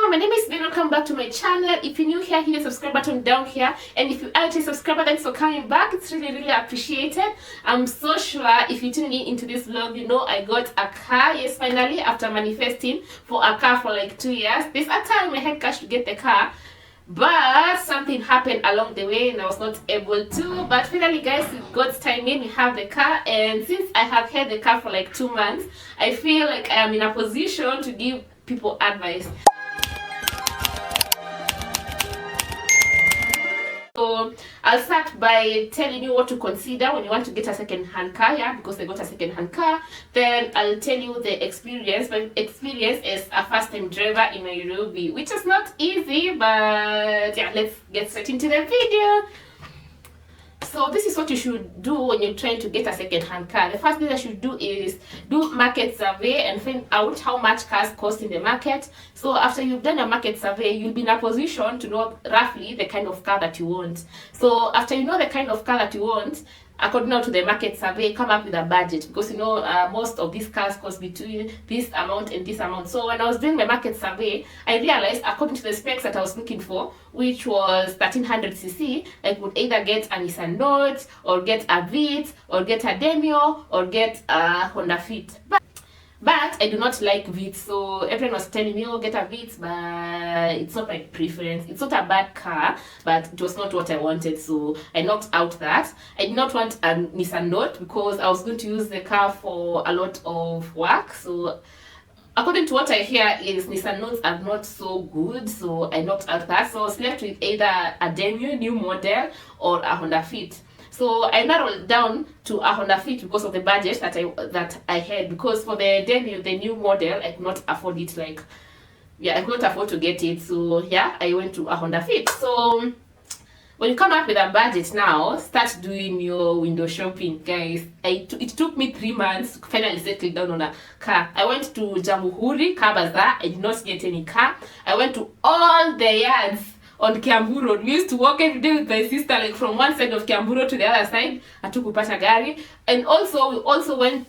Hello, my name is Ben. Welcome back to my channel. If you're new here, hit the subscribe button down here, and if you aren't a subscriber, thanks for coming back. It's really appreciated. I'm so sure if you're tuning in into this vlog, you know I got a car. Yes, finally, after manifesting for a car for like 2 years. This time I had cash to get the car, but something happened along the way and I was not able to. But finally, guys, with God's timing, we have the car, and since I have had the car for like 2 months, I feel like I am in a position to give people advice. So I'll start by telling you what to consider when you want to get a second-hand car, yeah, because I got a second-hand car. Then I'll tell you the experience. My experience as a first-time driver in Nairobi, which is not easy, but yeah, let's get straight into the video. So this is what you should do when you're trying to get a second-hand car. The first thing I should do is do market survey and find out how much cars cost in the market. So after you've done a market survey, you'll be in a position to know roughly the kind of car that you want. So after you know the kind of car that you want, according to the market survey, come up with a budget, because you know most of these cars cost between this amount and this amount. So when I was doing my market survey, I realized according to the specs that I was looking for, which was 1300cc, I could either get a Nissan Note or get a Vitz or get a Demio or get a Honda Fit. But I do not like Vitz, so everyone was telling me, oh, get a Vitz, but it's not my preference. It's not a bad car, but it was not what I wanted, so I knocked out that. I did not want a Nissan Note because I was going to use the car for a lot of work. So according to what I hear is Nissan Notes are not so good, so I knocked out that. So I was left with either a Demio new model or a Honda Fit. So I narrowed down to a Honda Fit because of the budget that I had, because for the Demio, the new model, I could not afford it. Like, yeah, I could not afford to get it. So yeah, I went to a Honda Fit. So when you come up with a budget now, start doing your window shopping, guys. It took me 3 months to finally settle down on a car. I went to Jamhuri Car Bazaar. I did not get any car. I went to all the yards on Kiambu Road. We used to walk every day with my sister, like from one side of Kiambu Road to the other side. Hatukupata gari. And also we also went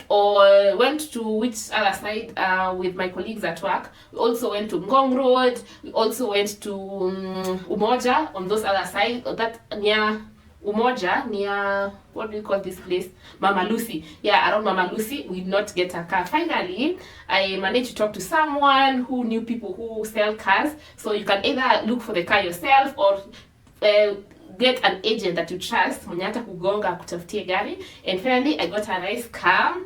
to which other side with my colleagues at work. We also went to Ngong Road. We also went to Umoja on those other sides. That near Umoja, near, what do you call this place? Mama Lucy. Yeah, around Mama Lucy, we did not get a car. Finally, I managed to talk to someone who knew people who sell cars. So you can either look for the car yourself or get an agent that you trust mwenye hata kugonga kutafutie gari. And finally, I got a nice car.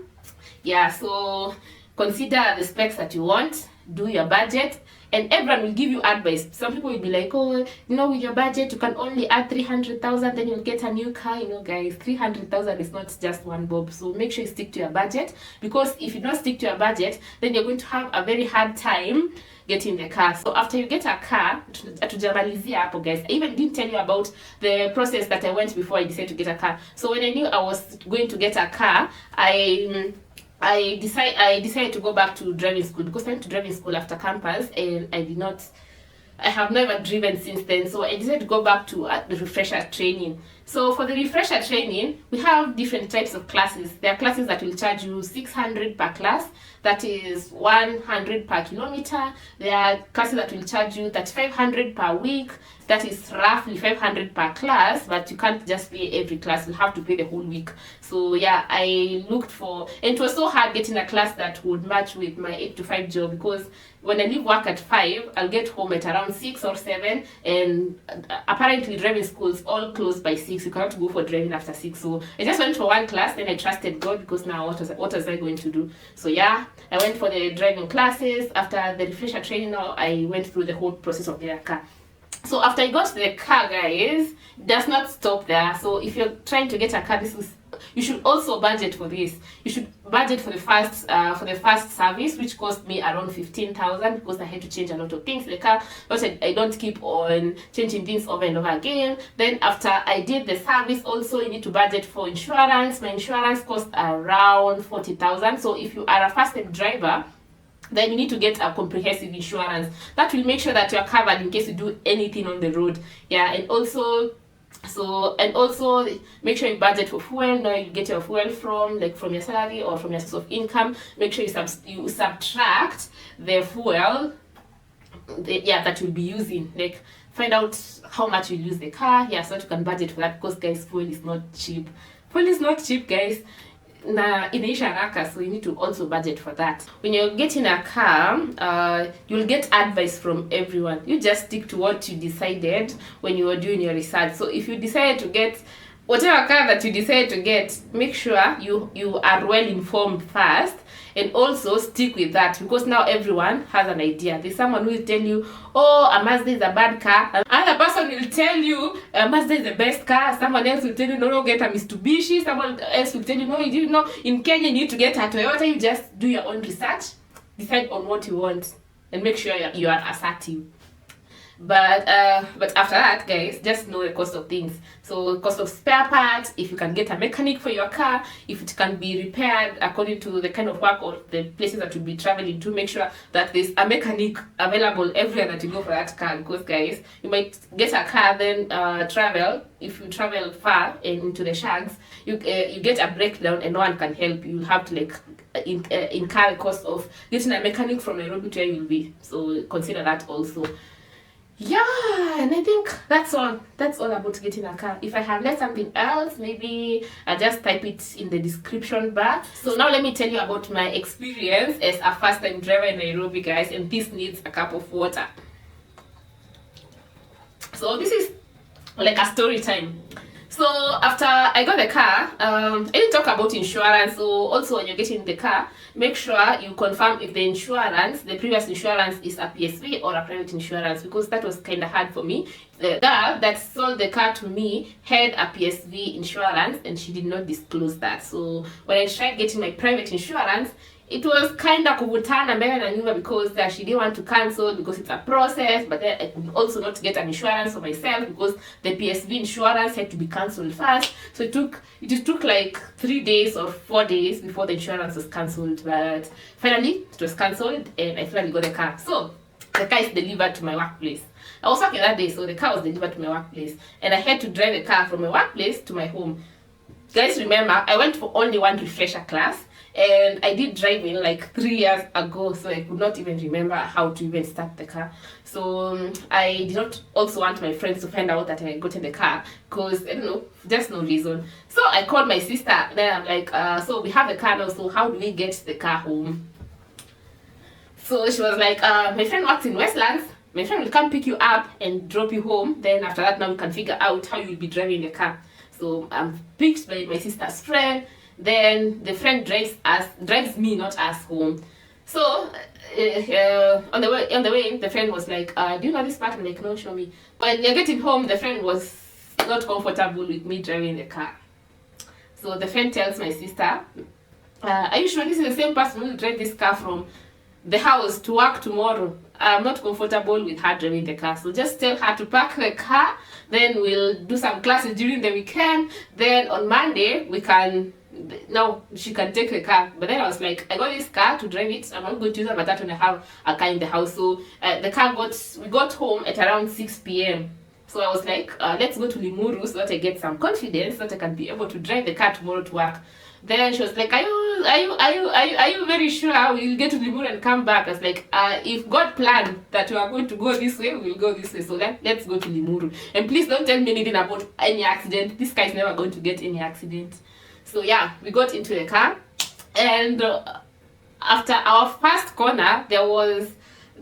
Yeah, so consider the specs that you want, do your budget, and everyone will give you advice. Some people will be like, oh, you know, with your budget, you can only add 300,000, then you'll get a new car. You know, guys, 300,000 is not just one bob. So make sure you stick to your budget, because if you don't stick to your budget, then you're going to have a very hard time getting the car. So after you get a car, tujamalizia hapo, guys. I even didn't tell you about the process that I went before I decided to get a car. So when I knew I was going to get a car, I decided to go back to driving school, because I went to driving school after campus and I have never driven since then. So I decided to go back to the refresher training. So for the refresher training, we have different types of classes. There are classes that will charge you 600 per class, that is 100 per kilometer. There are classes that will charge you 500 per week, that is roughly 500 per class, but you can't just pay every class, you have to pay the whole week. So yeah, I looked for, and it was so hard getting a class that would match with my 8 to 5 job, because when I leave work at 5, I'll get home at around 6 or 7, and apparently driving schools all close by 6. You cannot go for driving after 6. So I just went for one class, then I trusted God, because now what was I going to do? So yeah, I went for the driving classes. After the refresher training, now I went through the whole process of getting a car. So after I got the car, guys, it does not stop there. So if you're trying to get a car, you should also budget for this. You should budget for the first service, which cost me around 15,000, because I had to change a lot of things in the car, but I don't keep on changing things over and over again. Then after I did the service, also you need to budget for insurance. My insurance cost around 40,000. So if you are a first-time driver, then you need to get a comprehensive insurance that will make sure that you are covered in case you do anything on the road. Yeah, and also make sure you budget for fuel. Now you get your fuel from your salary or from your source of income. Make sure you subtract the fuel that you'll be using. Like, find out how much you'll use the car, so that you can budget for that, because guys, fuel is not cheap. Fuel is not cheap, guys. Na inaisha haraka, so you need to also budget for that. When you're getting a car, you'll get advice from everyone. You just stick to what you decided when you were doing your research. So if you decide to get whatever car that you decide to get, make sure you are well informed first, and also stick with that, because now everyone has an idea. There's someone who will tell you, oh, a Mazda is a bad car. Another person will tell you Mazda is the best car. Someone else will tell you, no, get a Mitsubishi. Someone else will tell you, no, you know, in Kenya you need to get a Toyota. You just do your own research, decide on what you want, and make sure you are assertive. But after that, guys, just know the cost of things. So cost of spare parts, if you can get a mechanic for your car, if it can be repaired according to the kind of work or the places that you'll be traveling to, make sure that there's a mechanic available everywhere that you go for that car. Because guys, you might get a car, then travel. If you travel far into the shags, you get a breakdown and no one can help you. You'll have to like incur the cost of getting a mechanic from Nairobi to where you'll be. So consider that also. Yeah, and I think that's all about getting a car. If I have left something else, maybe I'll just type it in the description bar. So now let me tell you about my experience as a first-time driver in Nairobi, guys, and this needs a cup of water. So this is like a story time. So after I got the car, I didn't talk about insurance. So also when you're getting the car, make sure you confirm if the insurance, the previous insurance, is a PSV or a private insurance, because that was kind of hard for me. The girl that sold the car to me had a PSV insurance and she did not disclose that. So when I tried getting my private insurance, it was kind of kuvutana mbele na nyuma, because she didn't want to cancel because it's a process, but then I could also not get an insurance for myself because the PSV insurance had to be cancelled first. So it took like 3 days or 4 days before the insurance was cancelled, but finally it was cancelled and I finally got the car. So the car is delivered to my workplace. I was working that day, so the car was delivered to my workplace and I had to drive the car from my workplace to my home. Guys, remember, I went for only one refresher class. And I did driving like 3 years ago, so I could not even remember how to even start the car. So I did not also want my friends to find out that I got in the car, because I don't know, just no reason. So I called my sister. Then I'm like, so we have a car now, so how do we get the car home? So she was like, my friend works in Westlands. My friend will come pick you up and drop you home. Then after that, now we can figure out how you'll be driving the car. So I'm picked by my sister's friend. Then the friend drives me, not us, home. So on the way, the friend was like, do you know this part? I'm like, no, show me. When you're getting home, the friend was not comfortable with me driving the car. So the friend tells my sister, are you sure this is the same person who will drive this car from the house to work tomorrow? I'm not comfortable with her driving the car, so just tell her to park the car, then we'll do some classes during the weekend, then on Monday now she can take the car. But then I was like, I got this car to drive it, I'm not going to use it, but that's when I have a car in the house. So we got home at around 6 p.m. So I was like, let's go to Limuru so that I get some confidence, so that I can be able to drive the car tomorrow to work. Then she was like, are you very sure we'll get to Limuru and come back? I was like, if God planned that we are going to go this way, we'll go this way. So let's go to Limuru. And please don't tell me anything about any accident. This guy is never going to get any accident. So yeah, we got into the car, and after our first corner, there was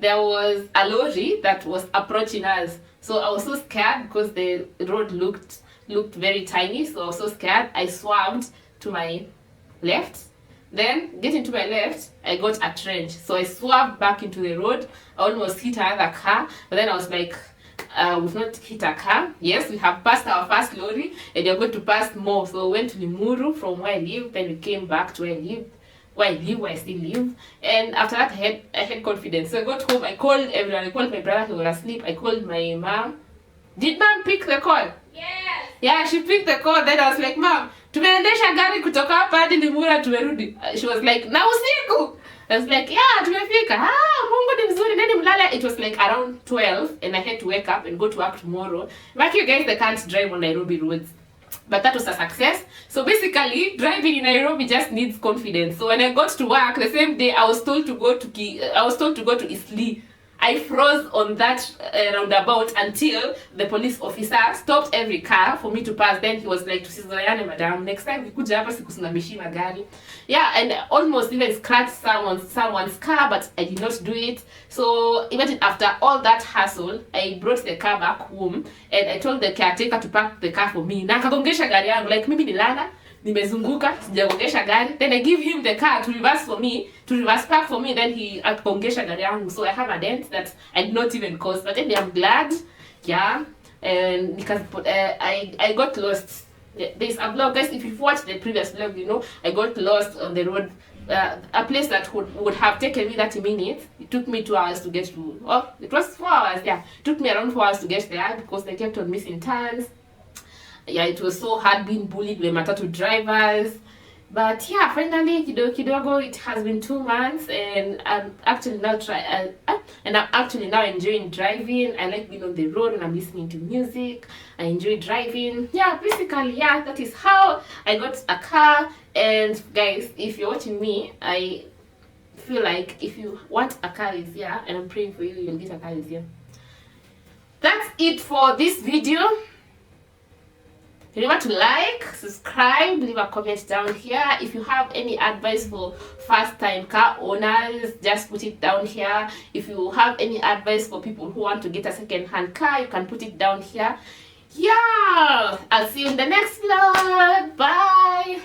a lorry that was approaching us. So I was so scared because the road looked very tiny. So I was so scared. I swerved to my left. Then getting to my left, I got a trench. So I swerved back into the road. I almost hit another car, but then I was like, we've not hit a car. Yes, we have passed our first lorry and you're going to pass more. So we went to Limuru from where I live, then we came back to where I still live. And after that I had confidence. So I got home, I called everyone. I called my brother, he was asleep. I called my mom. Did mom pick the call? Yes. Yeah, she picked the call. Then I was like, mom, tumeendesha gari kutoka hapa hadi Limuru tumerudi. She was like, na usiku. I was like, yeah, tumefika. Mungu ni mzuri, nani mlala? It was like around 12 and I had to wake up and go to work tomorrow. Like you guys, they can't drive on Nairobi roads. But that was a success. So basically, driving in Nairobi just needs confidence. So when I got to work the same day, I was told to go to Eastleigh. I froze on that roundabout until the police officer stopped every car for me to pass. Then he was like, tusizoeane madam, next time vikuja hapa sikusimamishi magari. Yeah, and almost even scratched someone's car, but I did not do it. So imagine after all that hassle, I brought the car back home and I told the caretaker to park the car for me. Na akagongesha gari yangu, like mimi nilala nimezunguka sijagongesha gari, then I give him the car to reverse park for me, then he akagongesha gari yangu. So I have a dent that I did not even cause, but anyway, I'm glad. Yeah, and because I got lost. There's a vlog, guys, if you've watched the previous vlog, you know I got lost on the road, a place that would have taken me 30 minutes. It took me 2 hours to get to, oh, it was 4 hours. Yeah, it took me around 4 hours to get there because they kept on missing turns. Yeah, it was so hard being bullied by matatu drivers. But yeah, finally, kidogo, it has been 2 months, and I'm actually now enjoying driving. I like being on the road and I'm listening to music. I enjoy driving. Yeah, basically, yeah, that is how I got a car. And guys, if you're watching me, I feel like if you want a car this year, and I'm praying for you, you'll get a car this year. That's it for this video. Remember to like, subscribe, leave a comment down here. If you have any advice for first-time car owners, just put it down here. If you have any advice for people who want to get a second-hand car, you can put it down here. Yeah, I'll see you in the next vlog. Bye.